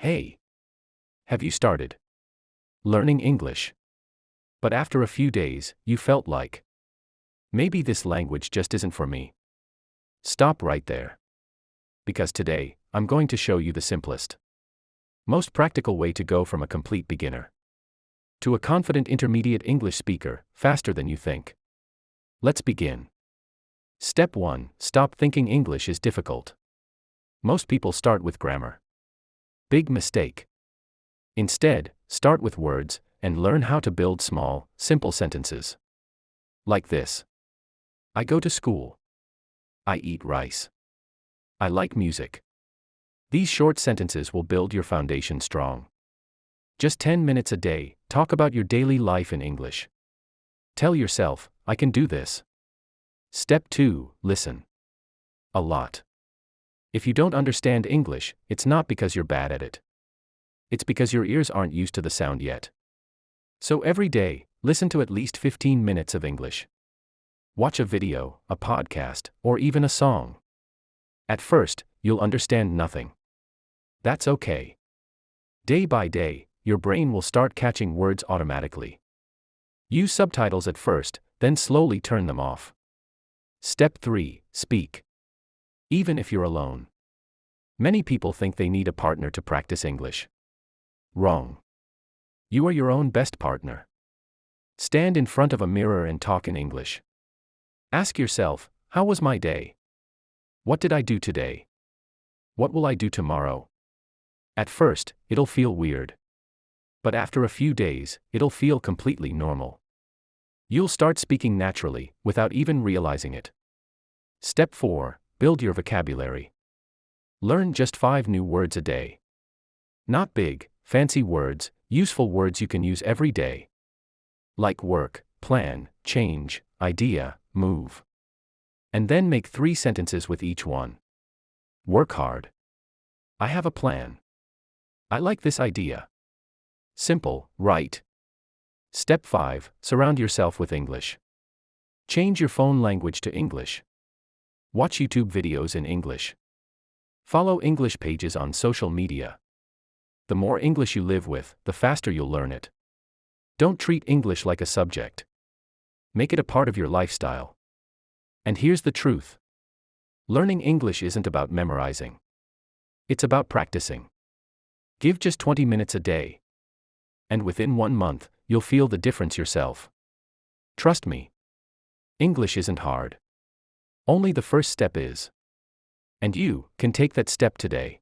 Hey, have you started learning English? But after a few days, you felt like, maybe this language just isn't for me. Stop right there. Because today, I'm going to show you the simplest, most practical way to go from a complete beginner to a confident intermediate English speaker, faster than you think. Let's begin. Step 1. Stop thinking English is difficult. Most people start with grammar. Big mistake. Instead, start with words and learn how to build small, simple sentences. Like this. I go to school. I eat rice. I like music. These short sentences will build your foundation strong. Just 10 minutes a day, talk about your daily life in English. Tell yourself, I can do this. Step 2. Listen. A lot. If you don't understand English, it's not because you're bad at it. It's because your ears aren't used to the sound yet. So every day, listen to at least 15 minutes of English. Watch a video, a podcast, or even a song. At first, you'll understand nothing. That's okay. Day by day, your brain will start catching words automatically. Use subtitles at first, then slowly turn them off. Step 3. Speak. Even if you're alone. Many people think they need a partner to practice English. Wrong. You are your own best partner. Stand in front of a mirror and talk in English. Ask yourself, how was my day? What did I do today? What will I do tomorrow? At first, it'll feel weird. But after a few days, it'll feel completely normal. You'll start speaking naturally, without even realizing it. Step 4. Build your vocabulary. Learn just 5 new words a day. Not big, fancy words, useful words you can use every day. Like work, plan, change, idea, move. And then make 3 sentences with each one. Work hard. I have a plan. I like this idea. Simple, right? Step 5. Surround yourself with English. Change your phone language to English. Watch YouTube videos in English. Follow English pages on social media. The more English you live with, the faster you'll learn it. Don't treat English like a subject. Make it a part of your lifestyle. And here's the truth. Learning English isn't about memorizing. It's about practicing. Give just 20 minutes a day. And within 1 month, you'll feel the difference yourself. Trust me. English isn't hard. Only the first step is. And you can take that step today.